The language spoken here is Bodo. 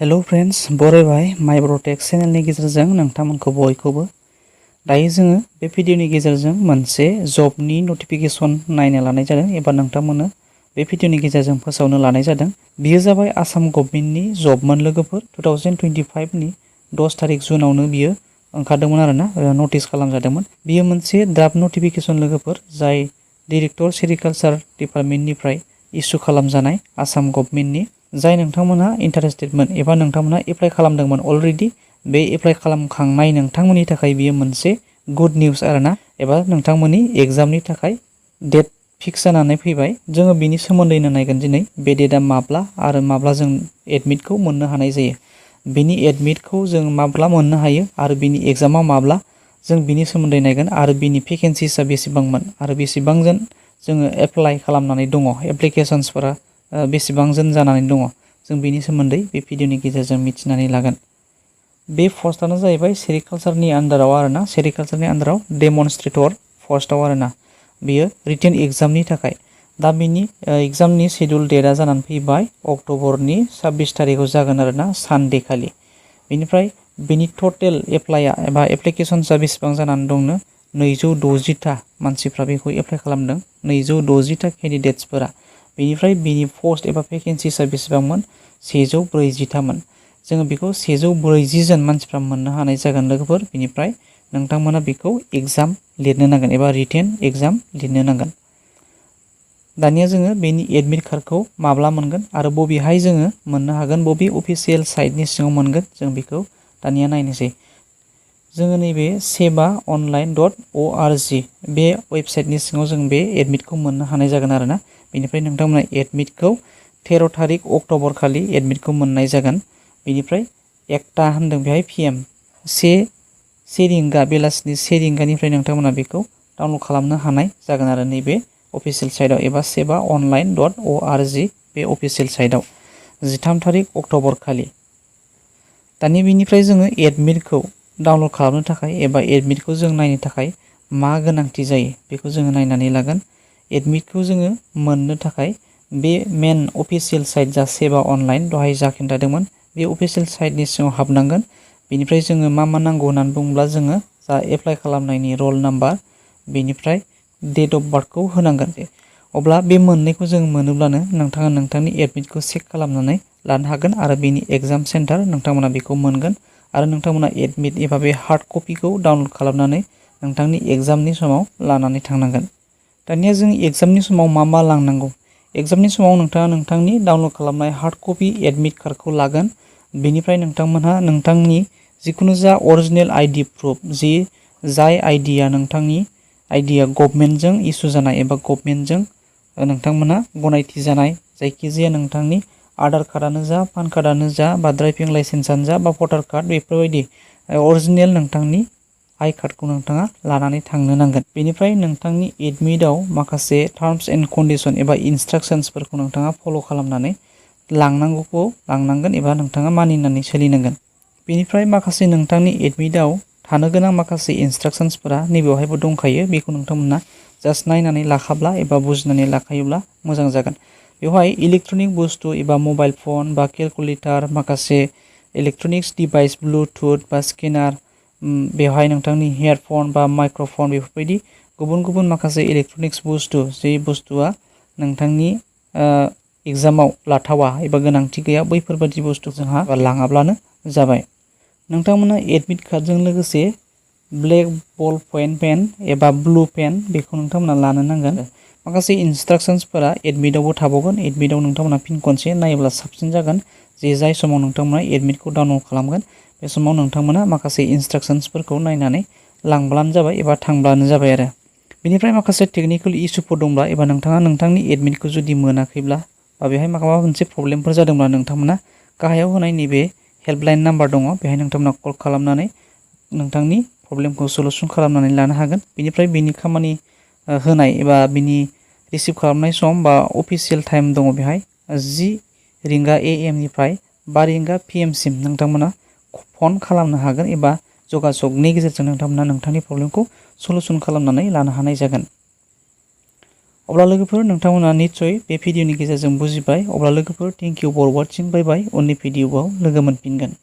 हेलो फ्रेंड्स बरायबाय माय ब्र'टेक चेनेलनि गेजेरजों नोंथांमोनखौ बयखौबो दायो जोङो बे भिडिअनि गेजेरजों मोनसे जबनि नटिफिकेशन नायनो लानाय जादों एबा नोंथांमोननो बे भिडिअनि गेजेरजों फोसावनो लानाय जादों। बियो जाबाय आसाम गभर्नमेन्टनि जबमोन लोगोफोर 2025 नि 10 तारिख जुनावनो बियो ओंखारदोंमोन आरोना नटिस खालामजादोंमोन। बियो मोनसे ड्राफ्ट नटिफिकेशन लोगोफोर जाय डाइरेक्टर सेरिकालचार डिपार्टमेन्टनिफ्राय इसु खालामजानाय आसाम गभर्नमेन्टनि जाय नोंथांमोनहा इन्टारेस्टेडमोन एबा नोंथांमोनहा एप्लाइ खालामदोंमोन अलरेडि बे एप्लाइ खालामखांनाय नोंथांमोननि थाखाय बियो मोनसे गुड निउस आरोना एबा नोंथांमोननि एग्जामनि थाखाय डेट फिक्स जानानै फैबाय। जोङो बिनि सोमोन्दैनो नायगोन दिनै बे डेटआ माब्ला आरो माब्ला जों एडमिटखौ मोननो हानाय जायो। बिनि एडमिटखौ जों माब्ला मोननो हायो आरो बिनि एग्जामा माब्ला जों बिनि सोमोन्दै नायगोन आरो बिनि भेकेन्सिसआ बेसेबांमोन आरो बेसेबांजन जोङो एप्लाइ खालामनानै दङ एप्लिकेशन्सफोरा बेसेबांजन जानानै दङ जों बिनि सोमोन्दै बे भिडिअनि गेजेरजों मिथिनानै लागोन। बे पस्टआनो जाहैबाय सेरिकालचारनि आन्दाराव आरोना सेरिकालचारनि आन्दाराव डेमनस्ट्रेटर पस्टआव आरोना बियो रिटेन एग्जामनि थाखाय। दा बिनि एग्जामनि शेड्युल डेटआ जानानै फैबाय अक्ट'बरनि 26 तारिखआव जागोन आरोना सानडे खालि। बेनिफ्राय बिनि टटेल एप्लाइआ एबा एप्लिकेशन्सआ बेसेबां जानानै दंनो 260टा मानसिफ्रा बेखौ एप्लाइ खालामदों 260टा केन्डिडेट्सफोरा। बेनिफ्राय बिनि पस्ट एबा भेकेन्सिसआ बेसेबांमोन 140टामोन। जोङो बेखौ 140 जन मानसिफ्रा मोननो हानाय जागोन लोगोफोर। बेनिफ्राय नोंथांमोना बेखौ एग्जाम लिरनो नांगोन एबा रिटेन एग्जाम लिरनो नांगोन। दानिया जोङो बेनि एडमिट कार्डखौ माब्ला मोनगोन आरो बबेहाय जोङो मोननो हागोन बबे अफिसियेल साइटनि सिङाव मोनगोन जों बेखौ दानिया नायनोसै। जोङो नैबे seva.online.org बे वेबसाइटनि सिङाव जों बे एडमिटखौ मोननो हानाय जागोन आरोना। बेनिफ्राय नोंथांमोना एडमिटखौ 13 तारिख अक्ट'बर खालि एडमिटखौ मोननाय जागोन। बेनिफ्राय 1टा होनदों बेहाय PM से रिंगा बेलासिनि 1 रिंगानिफ्राय नोंथांमोना बेखौ डाउनलड खालामनो हानाय जागोन आरो नैबे अफिसियेल साइटआव एबा seva.online.org बे अफिसियेल साइटआव 13 तारिख अक्ट'बर खालि। दानि बेनिफ्राय जोङो एडमिटखौ डाउनलड खालामनो थाखाय एबा एडमिटखौ जों नायनो थाखाय मा गोनांथि जायो बेखौ जोङो नायनानै लागोन। एडमिटखौ जोङो मोननो थाखाय बे मेन अफिसियेल साइट जा सेवा अनलाइन दहाय जा खिन्थादोंमोन बे अफिसियेल साइटनि सिङाव हाबनांगोन। बेनिफ्राय जोङो मा नांगौ होननानै बुङोब्ला जोङो जा एप्लाइ खालामनायनि रल नाम्बार बेनिफ्राय डेट अफ बार्थखौ होनांगोन। अब्ला बे मोननैखौ जों मोनोब्लानो नोंथाङा नोंथांनि एडमिटखौ चेक खालामनानै लानो हागोन आरो बेनि एग्जाम सेन्टार नोंथांमोना बेखौ मोनगोन आरो नोंथांमोना एडमिट एबा बे हार्ड कपिखौ डाउनलड खालामनानै नोंथांनि एग्जामनि समाव लानानै थांनांगोन। दानिया जों एग्जामनि समाव मा लांनांगौ। एग्जामनि समाव नोंथाङा नोंथांनि डाउनलड खालामनाय हार्ड कपि एडमिट कार्डखौ लागोन। बेनिफ्राय नोंथांमोनहा नोंथांनि जिखुनु जा अरिजिनेल आइडि प्रुफ जाय आइडिया नोंथांनि आइडिया गभर्नमेन्टजों इसु जानाय एबा गभर्नमेन्टजों नोंथांमोना गनायथि जानाय जायखिजाया नोंथांनि आधार कार्डआनो जा पान कार्डआनो जा बा ड्राइभिं लाइसेन्सआनो जा बा भटार कार्ड बेफोरबायदि अरिजिनेल नोंथांनि आइ कार्डखौ नोंथाङा लानानै थांनो नांगोन। बेनिफ्राय नोंथांनि एडमिटआव माखासे टार्म्स एन्ड कन्डिशन एबा इन्सट्राक्सन्सफोरखौ नोंथाङा फल' खालामनानै लांनांगौखौ लांनांगोन एबा नोंथाङा मानिनानै सोलिनांगोन। बेनिफ्राय माखासे नोंथांनि एडमिटआव थानो गोनां माखासे इन्सट्राक्सन्सफोरा नैबेवहायबो दंखायो बेखौ नोंथांमोना जास्ट नायनानै लाखाब्ला एबा बुजिनानै लाखायोब्ला मोजां जागोन। बेवहाय इलेक्ट्रनिक बुस्थु एबा मबाइल फन बा केलकुलेटर माखासे इलेक्ट्रनिक्स डिभाइस ब्लुटुथ बा स्केनार बेवहाय नोंथांनि हेडफन बा माइक्र'फन बेफोरबायदि गुबुन गुबुन माखासे इलेक्ट्रनिक्स बुस्थु जे बुस्थुआ नोंथांनि एग्जामाव लाथावा एबा गोनांथि गैया बैफोरबायदि बुस्थु जोंहा लाङाब्लानो जाबाय। नोंथांमोना एडमिट कार्डजों लोगोसे ब्लेक बल पइन्ट पेन एबा ब्लु पेन बेखौ नोंथांमोना लानो नांगोन। माखासे इन्सट्राक्सन्सफोरा एडमिटआवबो थाबावगोन। एडमिटआव नोंथांमोना फिन खनसे नायोब्ला साबसिन जागोन जे जाय समाव नोंथांमोना एडमिटखौ डाउनलड खालामगोन बे समाव नोंथांमोना माखासे इन्सट्राक्सन्सफोरखौ नायनानै लांब्लानो जाबाय एबा थांब्लानो जाबाय आरो। बेनिफ्राय माखासे टेकनिकेल इसुफोर दंब्ला एबा नोंथाङा नोंथांनि एडमिटखौ जुदि मोनाखैब्ला बा बेहाय माबा मोनसे प्रब्लेमफोर जादोंब्ला नोंथांमोना गाहायाव होनाय नैबे हेल्पलाइन नाम्बार दङ बेहाय नोंथांमोना कल खालामनानै नोंथांनि प्रब्लेमखौ सल्युसन खालामनानै लानो हागोन। बेनिफ्राय बिनि खामानि होनाय एबा बिनि रिसिभ खालामनाय सम बा अफिसियेल टाइम दङ बेहाय 10 रिंगा AM निफ्राय 5 रिंगा PM सिम नोंथांमोना फन खालामनो हागोन एबा जगाजगनि गेजेरजों नोंथांमोना नोंथांनि प्रब्लेमखौ सल्युसन खालामनानै लानो हानाय जागोन। अब्ला लोगोफोर नोंथांमोना निस्सय बे भिडिअनि गेजेरजों बुजिबाय। अब्ला लोगोफोर थेंक इउ फर वाचिं। बाय बाय। उननि भिडिअआव लोगो मोनफिनगोन।